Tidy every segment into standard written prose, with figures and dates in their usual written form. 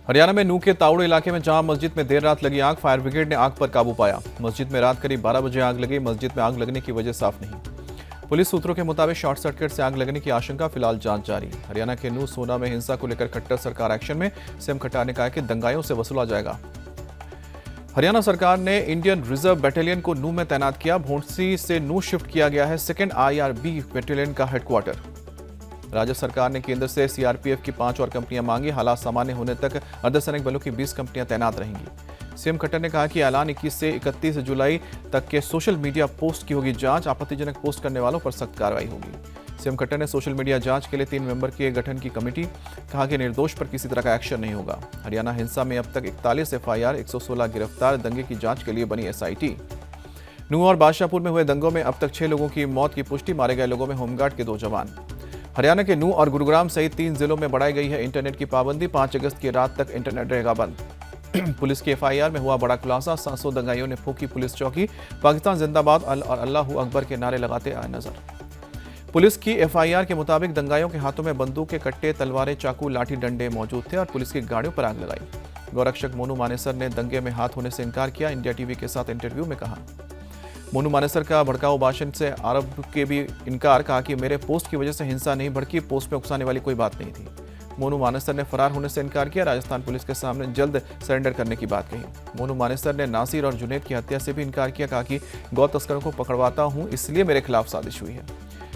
हरियाणा में नूह के ताउड़ इलाके में जहां मस्जिद में देर रात लगी आग, फायर ब्रिगेड ने आग पर काबू पाया। मस्जिद में रात करीब 12 बजे आग लगी। मस्जिद में आग लगने की वजह साफ नहीं। पुलिस सूत्रों के मुताबिक शॉर्ट सर्किट से आग लगने की आशंका, फिलहाल जांच जारी। हरियाणा के नूह सोना में हिंसा को लेकर खट्टर सरकार एक्शन में। सीएम खट्टर ने कहा कि दंगाइयों से वसूला जाएगा। हरियाणा सरकार ने इंडियन रिजर्व बटालियन को नूह में तैनात किया। भोंडसी से नूह शिफ्ट किया गया है सेकेंड IRB बटालियन का हेडक्वार्टर। राज्य सरकार ने केंद्र से CRPF की 5 और कंपनियां मांगी। हालात सामान्य होने तक अर्धसैनिक बलों की 20 कंपनियां तैनात रहेंगी। सीएम खट्टर ने कहा कि ऐलान 21 से 31 जुलाई तक के सोशल मीडिया पोस्ट की होगी जांच। आपत्तिजनक पोस्ट करने वालों पर सख्त कार्रवाई होगी। सीएम खट्टर ने सोशल मीडिया जांच के लिए 3 मेंबर के गठन की कमेटी, कहा कि निर्दोष पर किसी तरह का एक्शन नहीं होगा। हरियाणा हिंसा में अब तक 41 FIR, 116 गिरफ्तार। दंगे की जांच के लिए बनी SIT। नूह और बादशाहपुर में हुए दंगों में अब तक 6 लोगों की मौत की पुष्टि। मारे गए लोगों में होमगार्ड के 2 जवान। हरियाणा के नूह और गुरुग्राम सहित 3 जिलों में बढ़ाई गई है इंटरनेट की पाबंदी। 5 अगस्त की रात तक इंटरनेट रहेगा बंद। पुलिस की FIR में हुआ बड़ा खुलासा। 700 दंगाइयों ने फूकी पुलिस चौकी। पाकिस्तान जिंदाबाद और अल्लाहू अकबर के नारे लगाते आए नजर। पुलिस की FIR के मुताबिक दंगाइयों के हाथों में बंदूक के कट्टे, तलवारें, चाकू, लाठी डंडे मौजूद थे और पुलिस की गाड़ियों पर आग लगाई। गौरक्षक मोनू मानेसर ने दंगे में हाथ होने से इनकार किया। इंडिया टीवी के साथ इंटरव्यू में कहा, मोनू मानेसर का भड़काऊ भाषण से आरोप के भी इनकार। कहा कि मेरे पोस्ट की वजह से हिंसा नहीं भड़की, पोस्ट में उकसाने वाली कोई बात नहीं थी। मोनू मानेसर ने फरार होने से इनकार किया। राजस्थान पुलिस के सामने जल्द सरेंडर करने की बात कही। मोनू मानेसर ने नासिर और जुनेद की हत्या से भी इनकार किया। कहा कि गौ तस्करों को पकड़वाता हूं, इसलिए मेरे खिलाफ साजिश हुई है।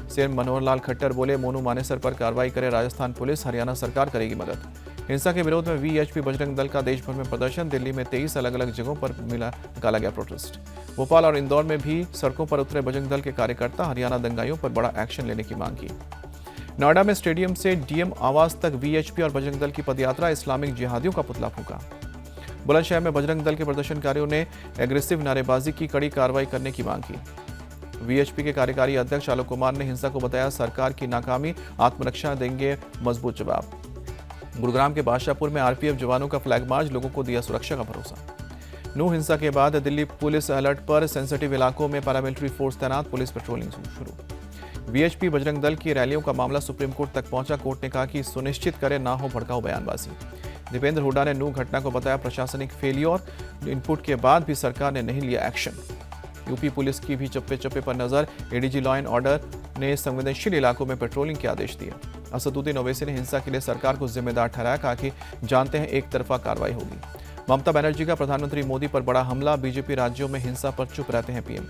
सीएम मनोहर लाल खट्टर बोले, मोनू मानेसर पर कार्रवाई करे राजस्थान पुलिस, हरियाणा सरकार करेगी मदद। हिंसा के विरोध में VHP बजरंग दल का देश भर में प्रदर्शन। दिल्ली में 23 अलग अलग जगहों पर निकाला गया प्रोटेस्ट। भोपाल और इंदौर में भी सड़कों पर उतरे बजरंग दल के कार्यकर्ता। हरियाणा दंगाइयों पर बड़ा एक्शन लेने की मांग की। नोएडा में स्टेडियम से DM आवास तक VHP और बजरंग दल की पदयात्रा। इस्लामिक जिहादियों का पुतला फूंका। बुलंदशहर में बजरंग दल के प्रदर्शनकारियों ने एग्रेसिव नारेबाजी की। कड़ी कार्रवाई करने की मांग की। VHP के कार्यकारी अध्यक्ष आलोक कुमार ने हिंसा को बताया सरकार की नाकामी, आत्मरक्षा देंगे मजबूत जवाब। गुरुग्राम के बादशाहपुर में RPF जवानों का फ्लैग मार्च, लोगों को दिया सुरक्षा का भरोसा। नूह हिंसा के बाद दिल्ली पुलिस अलर्ट पर। सेंसिटिव इलाकों में पैरामिलिट्री फोर्स तैनात। पुलिस पेट्रोलिंग शुरू। VHP बजरंग दल की रैलियों का मामला सुप्रीम कोर्ट तक पहुंचा। कोर्ट ने कहा कि सुनिश्चित करे ना हो भड़काऊ बयानबाजी। दीपेंद्र हुड्डा ने नूह घटना को बताया प्रशासनिक फेलियर। इनपुट के बाद भी सरकार ने नहीं लिया एक्शन। यूपी पुलिस की भी चप्पे चप्पे पर नजर। ADG लॉ एंड ऑर्डर ने संवेदनशील इलाकों में पेट्रोलिंग के आदेश दिए। असदुद्दीन ओवैसी ने हिंसा के लिए सरकार को जिम्मेदार ठहराया। कहा कि जानते हैं एक तरफा कार्रवाई होगी। ममता बनर्जी का प्रधानमंत्री मोदी पर बड़ा हमला। बीजेपी राज्यों में हिंसा पर चुप रहते हैं PM।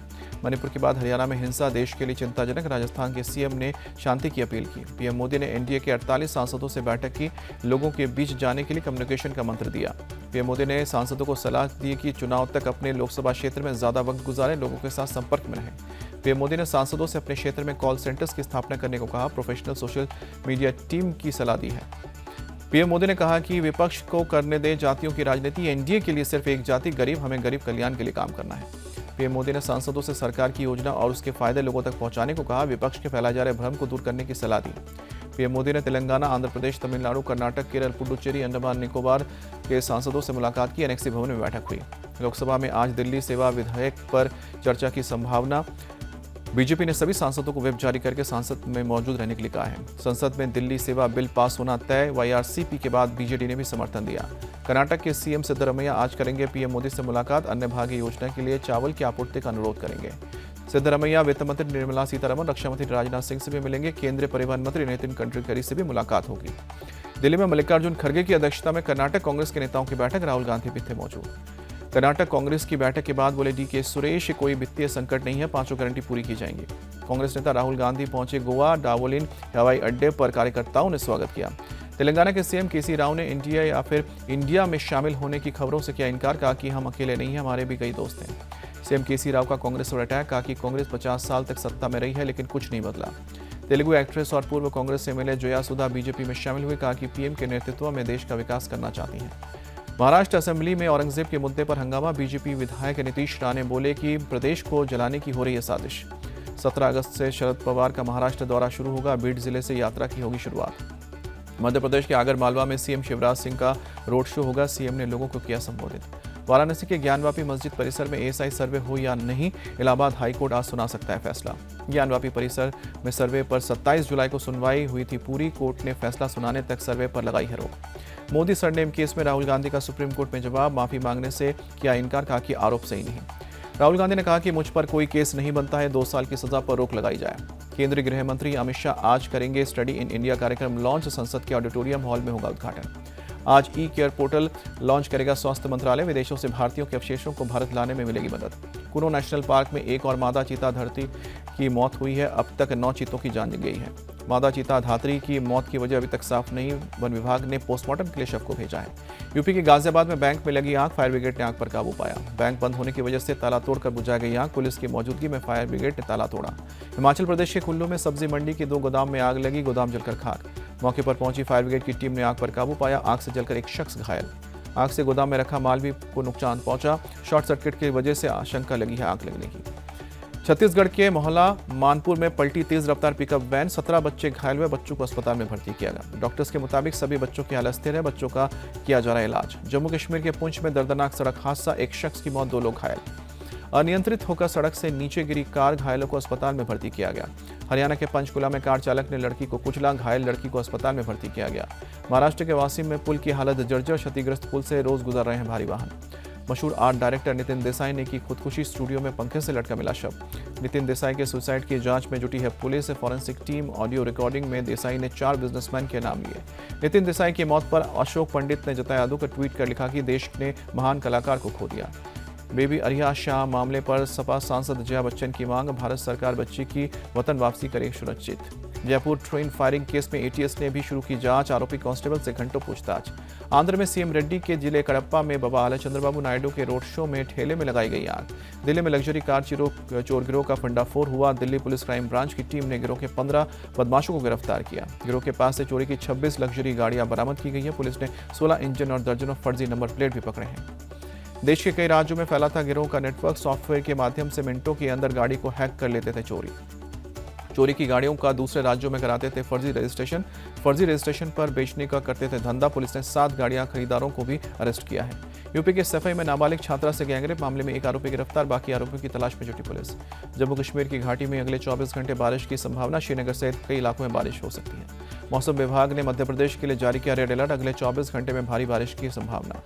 मणिपुर के बाद हरियाणा में हिंसा देश के लिए चिंताजनक। राजस्थान के CM ने शांति की अपील की। PM मोदी ने NDA के 48 सांसदों से बैठक की। लोगों के बीच जाने के लिए कम्युनिकेशन का मंत्र दिया। PM मोदी ने सांसदों को सलाह दी कि चुनाव तक अपने लोकसभा क्षेत्र में ज्यादा वक्त गुजारें, लोगों के साथ संपर्क में रहें। PM मोदी ने सांसदों से अपने क्षेत्र में कॉल सेंटर्स की स्थापना करने को कहा। प्रोफेशनल सोशल मीडिया टीम की सलाह दी है। PM मोदी ने कहा कि विपक्ष को करने दे जातियों की राजनीति। NDA के लिए सिर्फ एक जाति गरीब, हमें गरीब कल्याण के लिए काम करना है। PM मोदी ने सांसदों से सरकार की योजना और उसके फायदे लोगों तक पहुंचाने को कहा। विपक्ष के फैलाए जा रहे भ्रम को दूर करने की सलाह दी। PM मोदी ने तेलंगाना, आंध्र प्रदेश, तमिलनाडु, कर्नाटक, केरल, पुडुचेरी, अंडमान निकोबार के सांसदों से मुलाकात की। NXT भवन में बैठक हुई। लोकसभा में आज दिल्ली सेवा विधेयक पर चर्चा की संभावना। बीजेपी ने सभी सांसदों को व्हिप जारी करके संसद में मौजूद रहने के लिए कहा है। संसद में दिल्ली सेवा बिल पास होना तय। YRCP के बाद BJD ने भी समर्थन दिया। कर्नाटक के CM सिद्धरमैया आज करेंगे PM मोदी से मुलाकात। अन्य भाग्य योजना के लिए चावल की आपूर्ति का अनुरोध करेंगे। सिद्धरमैया वित्त मंत्री निर्मला सीतारमण, रक्षा मंत्री राजनाथ सिंह से भी मिलेंगे। केंद्रीय परिवहन मंत्री नितिन गडकरी से भी मुलाकात होगी। दिल्ली में मल्लिकार्जुन खड़गे की अध्यक्षता में कर्नाटक कांग्रेस के नेताओं की बैठक। राहुल गांधी भी थे मौजूद। कर्नाटक कांग्रेस की बैठक के बाद बोले DK सुरेश, कोई वित्तीय संकट नहीं है, 5 गारंटी पूरी की जाएंगी। कांग्रेस नेता राहुल गांधी पहुंचे गोवा। डावोलिन हवाई अड्डे पर कार्यकर्ताओं ने स्वागत किया। तेलंगाना के CM KC राव ने इंडिया या फिर इंडिया में शामिल होने की खबरों से किया इनकार। कहा कि हम अकेले नहीं हैं, हमारे भी कई दोस्त हैं। CM KC राव का कांग्रेस पर अटैक। कहा कि कांग्रेस 50 साल तक सत्ता में रही है लेकिन कुछ नहीं बदला। तेलुगु एक्ट्रेस और पूर्व कांग्रेस MLA जया सुधा BJP में शामिल हुई। कहा कि PM के नेतृत्व में देश का विकास करना चाहती हैं। महाराष्ट्र असेंबली में औरंगजेब के मुद्दे पर हंगामा। BJP विधायक नीतीश राणे बोले कि प्रदेश को जलाने की हो रही है साजिश। 17 अगस्त से शरद पवार का महाराष्ट्र दौरा शुरू होगा। बीड जिले से यात्रा की होगी शुरुआत। मध्य प्रदेश के आगर मालवा में CM शिवराज सिंह का रोड शो होगा। CM ने लोगों को किया संबोधित। वाराणसी के ज्ञानवापी मस्जिद परिसर में एएसआई सर्वे हो या नहीं, इलाहाबाद हाईकोर्ट आज सुना सकता है फैसला। ज्ञानवापी परिसर में सर्वे पर 27 जुलाई को सुनवाई हुई थी पूरी। कोर्ट ने फैसला सुनाने तक सर्वे पर लगाई है रोक। मोदी सरनेम केस में राहुल गांधी का सुप्रीम कोर्ट में जवाब, माफी मांगने से किया इनकार, कहा कि आरोप सही नहीं। राहुल गांधी ने कहा कि मुझ पर कोई केस नहीं बनता है, 2 साल की सजा पर रोक लगाई जाए। केंद्रीय गृह मंत्री अमित शाह आज करेंगे स्टडी इन इंडिया कार्यक्रम लॉन्च, संसद के ऑडिटोरियम हॉल में होगा उद्घाटन। आज ई केयर पोर्टल लॉन्च करेगा स्वास्थ्य मंत्रालय, विदेशों से भारतीयों के अवशेषों को भारत लाने में मिलेगी मदद। कुनो नेशनल पार्क में एक और मादा चीता धरती की मौत हुई है, अब तक 9 चीतों की जान गई है। मादा चीता धात्री की मौत की वजह अभी तक साफ नहीं, वन विभाग ने पोस्टमार्टम के लिए शव को भेजा है। यूपी के गाजियाबाद में बैंक में लगी आग, फायर ब्रिगेड ने आग पर काबू पाया। बैंक बंद होने की वजह से ताला तोड़कर बुझाई गई आग, पुलिस की मौजूदगी में फायर ब्रिगेड ने ताला तोड़ा। हिमाचल प्रदेश के कुल्लू में सब्जी मंडी के 2 गोदाम में आग लगी, गोदाम जलकर खाक। मौके पर पहुंची फायर ब्रिगेड की टीम ने आग पर काबू पाया, आग से जलकर एक शख्स घायल। आग से गोदाम में रखा माल भी को नुकसान पहुंचा, शॉर्ट सर्किट की वजह से आशंका लगी है आग लगने की। छत्तीसगढ़ के मोहल्ला मानपुर में पलटी तेज रफ्तार पिकअप वैन, 17 बच्चे घायल हुए, बच्चों को अस्पताल में भर्ती किया गया। डॉक्टर्स के मुताबिक सभी बच्चों की हालत स्थिर है, बच्चों का किया जा रहा है इलाज। जम्मू कश्मीर के पुंछ में दर्दनाक सड़क हादसा, एक शख्स की मौत, 2 लोग घायल। अनियंत्रित होकर सड़क से नीचे गिरी कार, घायलों को अस्पताल में भर्ती किया गया। हरियाणा के पंचकुला में कार चालक ने लड़की को कुचला, घायल लड़की को अस्पताल में भर्ती किया गया। महाराष्ट्र के वासिम में पुल की हालत जर्जर, क्षतिग्रस्त पुल से रोज गुजर रहे हैं भारी वाहन। मशहूर आर्ट डायरेक्टर नितिन देसाई ने की खुदकुशी, स्टूडियो में पंखे से लटका मिला शव। नितिन देसाई के सुसाइड की जांच में जुटी है police, forensic team. Audio recording में देसाई ने 4 बिजनेसमैन के नाम लिए। नितिन देसाई की मौत पर अशोक पंडित ने जताया दुख, ट्वीट कर लिखा कि देश ने महान कलाकार को खो दिया। बेबी अरिया शाह मामले पर सपा सांसद जया बच्चन की मांग, भारत सरकार बच्ची की वतन वापसी करे सुनिश्चित। जयपुर ट्रेन फायरिंग केस में एटीएस ने भी शुरू की जांच, आरोपी कांस्टेबल से घंटों पूछताछ। आंध्र में सीएम रेड्डी के जिले कडप्पा में बाबा आला चंद्रबाबू नायडू के रोड शो में ठेले में लगाई गई आग। दिल्ली में लग्जरी कार चोर गिरोह का फंडाफोड़ हुआ, दिल्ली पुलिस क्राइम ब्रांच की टीम ने गिरोह के 15 बदमाशों को गिरफ्तार किया। गिरोह के पास से चोरी की 26 लग्जरी गाड़ियां बरामद की गई है। पुलिस ने 16 इंजन और दर्जनों फर्जी नंबर प्लेट भी पकड़े हैं। देश के कई राज्यों में फैला था गिरोह का नेटवर्क, सॉफ्टवेयर के माध्यम से मिनटों के अंदर गाड़ी को हैक कर लेते थे चोरी की गाड़ियों का दूसरे राज्यों में कराते थे फर्जी रजिस्ट्रेशन पर बेचने का करते थे धंधा। पुलिस ने 7 गाड़ियां खरीदारों को भी अरेस्ट किया है। यूपी के सफाई में नाबालिग छात्रा से गैंगरेप मामले में एक आरोपी गिरफ्तार, बाकी आरोपियों की तलाश में जुटी पुलिस। जम्मू कश्मीर की घाटी में अगले 24 घंटे बारिश की संभावना, श्रीनगर सहित कई इलाकों में बारिश हो सकती है। मौसम विभाग ने मध्य प्रदेश के लिए जारी किया रेड अलर्ट, अगले 24 घंटे में भारी बारिश की संभावना।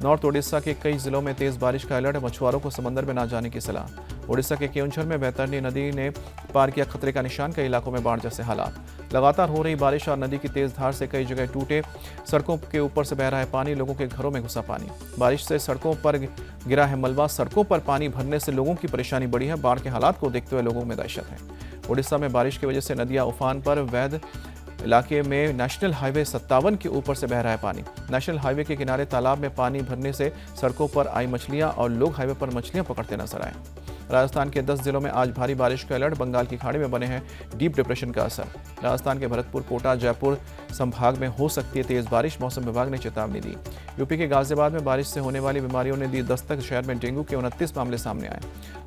नॉर्थ ओडिशा के कई जिलों में तेज बारिश का अलर्ट, मछुआरों को समंदर में न जाने की सलाह। ओडिशा के केओंझर में बैतरनी नदी ने पार किया खतरे का निशान, कई इलाकों में बाढ़ जैसे हालात। लगातार हो रही बारिश और नदी की तेज धार से कई जगह टूटे, सड़कों के ऊपर से बह रहा है पानी, लोगों के घरों में घुसा पानी। बारिश से सड़कों पर गिरा है मलबा, सड़कों पर पानी भरने से लोगों की परेशानी बढ़ी है। बाढ़ के हालात को देखते हुए लोगों में दहशत है। ओडिशा में बारिश की वजह से नदियां उफान पर, वैद इलाके में नेशनल हाईवे 57 के ऊपर से बह रहा है पानी। नेशनल हाईवे के किनारे तालाब में पानी भरने से सड़कों पर आई मछलियां और लोग हाईवे पर मछलियां पकड़ते नजर आए। राजस्थान के 10 जिलों में आज भारी बारिश का अलर्ट, बंगाल की खाड़ी में बने हैं डीप डिप्रेशन का असर। राजस्थान के भरतपुर, कोटा, जयपुर संभाग में हो सकती है तेज बारिश, मौसम विभाग ने चेतावनी दी। यूपी के गाजियाबाद में बारिश से होने वाली बीमारियों ने दी दस्तक, शहर में डेंगू के 29 मामले सामने आए।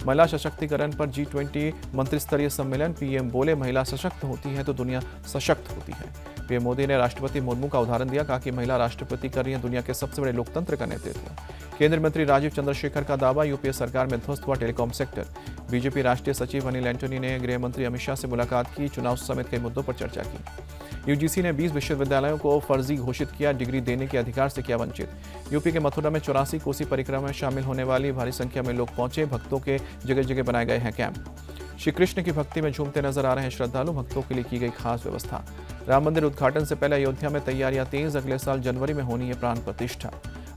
महिला सशक्तिकरण पर G20 मंत्रिस्तरीय सम्मेलन, पीएम बोले महिला सशक्त होती है तो दुनिया सशक्त होती है। पीएम मोदी ने राष्ट्रपति मुर्मू का उदाहरण दिया, कहा कि महिला राष्ट्रपति कर रही है दुनिया के सबसे बड़े लोकतंत्र का नेतृत्व। केंद्रीय मंत्री राजीव चंद्रशेखर का दावा, यूपीए सरकार में ध्वस्त हुआ टेलीकॉम सेक्टर। बीजेपी राष्ट्रीय सचिव अनिल एंटोनी ने गृह मंत्री अमित शाह से मुलाकात की, चुनाव समेत कई मुद्दों पर चर्चा की। यूजीसी ने 20 विश्वविद्यालयों को फर्जी घोषित किया, डिग्री देने के अधिकार से किया वंचित। यूपी के मथुरा में 84 कोसी परिक्रमा में शामिल होने वाली भारी संख्या में लोग पहुंचे, भक्तों के जगह जगह बनाए गए हैं कैंप। श्री कृष्ण की भक्ति में झूमते नजर आ रहे हैं श्रद्धालु, भक्तों के लिए की गई खास व्यवस्था। राम मंदिर उद्घाटन से पहले अयोध्या में तैयारियां तेज, अगले साल जनवरी में होनी है प्राण प्रतिष्ठा।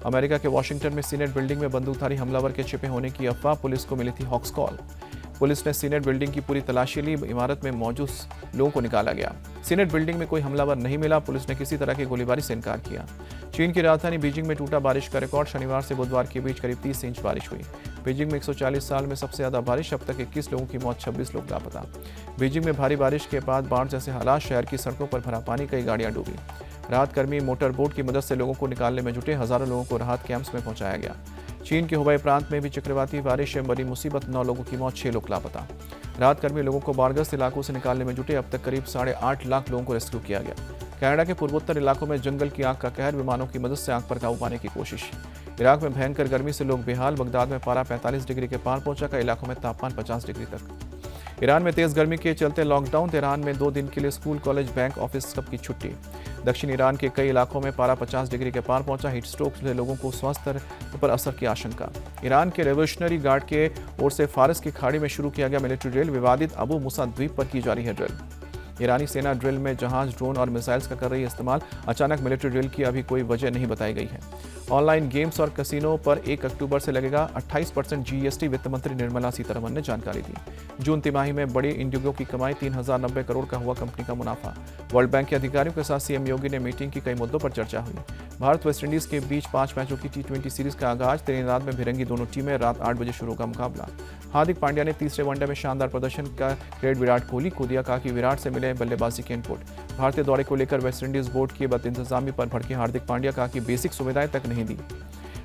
अमेरिका के वॉशिंगटन में सीनेट बिल्डिंग में बंदूकधारी हमलावर के छिपे होने की अफवाह, पुलिस को मिली थी हॉक्स कॉल। पुलिस ने सीनेट बिल्डिंग की पूरी तलाशी ली, इमारत में मौजूद लोगों को निकाला गया। सीनेट बिल्डिंग में कोई हमलावर नहीं मिला, पुलिस ने किसी तरह की गोलीबारी से इनकार किया। चीन की राजधानी बीजिंग में टूटा बारिश का रिकॉर्ड, शनिवार से बुधवार के बीच करीब 30 इंच बारिश हुई। बीजिंग में 140 साल में सबसे ज्यादा बारिश, अब तक 21 लोगों की मौत, 26 लोग लापता। बीजिंग में भारी बारिश के बाद बाढ़ जैसे हालात, शहर की सड़कों पर भरा पानी, कई गाड़ियां डूबी। राहत कर्मी मोटर बोट की मदद से लोगों को निकालने में जुटे, हजारों लोगों को राहत कैंप्स में पहुंचाया गया। चीन के हुबई प्रांत में भी चक्रवाती बारिश में बड़ी मुसीबत, 9 लोगों की मौत, 6 लोग लापता। राहत कर्मी लोगों को बाढ़ग्रस्त इलाकों से निकालने में जुटे, अब तक करीब 8.5 लाख लोगों को रेस्क्यू किया गया। कनाडा के पूर्वोत्तर इलाकों में जंगल की आग का कहर, विमानों की मदद से आग पर काबू पाने की कोशिश। इराक में भयंकर गर्मी से लोग बेहाल। बगदाद में पारा 45 डिग्री के पार पहुंचा। कई इलाकों में तापमान 50 डिग्री तक। ईरान में तेज गर्मी के चलते लॉकडाउन। तेहरान में 2 दिन के लिए स्कूल, कॉलेज, बैंक, ऑफिस सबकी छुट्टी। दक्षिण ईरान के कई इलाकों में पारा 50 डिग्री के पार पहुंचा। हीट स्ट्रोक से लोगों को स्वास्थ्य पर असर की आशंका। ईरान के रेवोल्यूशनरी गार्ड के ओर से फारस की खाड़ी में शुरू किया गया मिलिट्री ड्रिल। विवादित अबू मूसा द्वीप पर की जा रही है ड्रिल। ईरानी सेना ड्रिल में जहाज, ड्रोन और मिसाइल्स का कर रही है इस्तेमाल। अचानक मिलिट्री ड्रिल की अभी कोई वजह नहीं बताई गई है। ऑनलाइन गेम्स और कैसीनो पर 1 अक्टूबर से लगेगा 28% जीएसटी। वित्त मंत्री निर्मला सीतारमण ने जानकारी दी। जून तिमाही में बड़ी इंडिगो की कमाई 3090 करोड़ का हुआ कंपनी का मुनाफा। वर्ल्ड बैंक के अधिकारियों के साथ सीएम योगी ने मीटिंग की। कई मुद्दों पर चर्चा हुई। भारत वेस्टइंडीज के बीच 5 मैचों की T20 सीरीज का आगाज। त्रिनिदाद में भिड़ेंगी दोनों टीमें। रात 8 बजे शुरू होगा मुकाबला। हार्दिक पांड्या ने तीसरे वनडे में शानदार प्रदर्शन का क्रेडिट विराट कोहली को दिया। कहा कि विराट से मिले बल्लेबाजी के इनपुट। भारतीय दौरे को लेकर वेस्टइंडीज बोर्ड की बदइंतजामी पर भड़के हार्दिक पांड्या। कहा कि बेसिक सुविधाएं तक नहीं दी।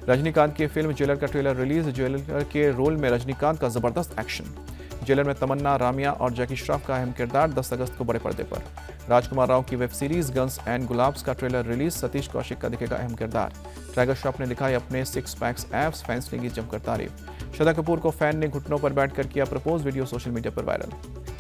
रजनीकांत की फिल्म जेलर का ट्रेलर रिलीज। जेलर के रोल में रजनीकांत का जबरदस्त एक्शन। जेलर में तमन्ना, रामिया और जैकी श्रॉफ का अहम किरदार। 10 अगस्त को बड़े पर्दे पर। राजकुमार राव की web series guns and Gulaabs का ट्रेलर रिलीज। सतीश कौशिक का दिखेगा अहम किरदार। टाइगर श्रॉफ ने दिखाई अपने 6 पैक्स एब्स। फैंस ने की जमकर तारीफ। श्रद्धा कपूर को फैन ने घुटनों पर बैठकर किया प्रपोज। वीडियो सोशल मीडिया पर वायरल।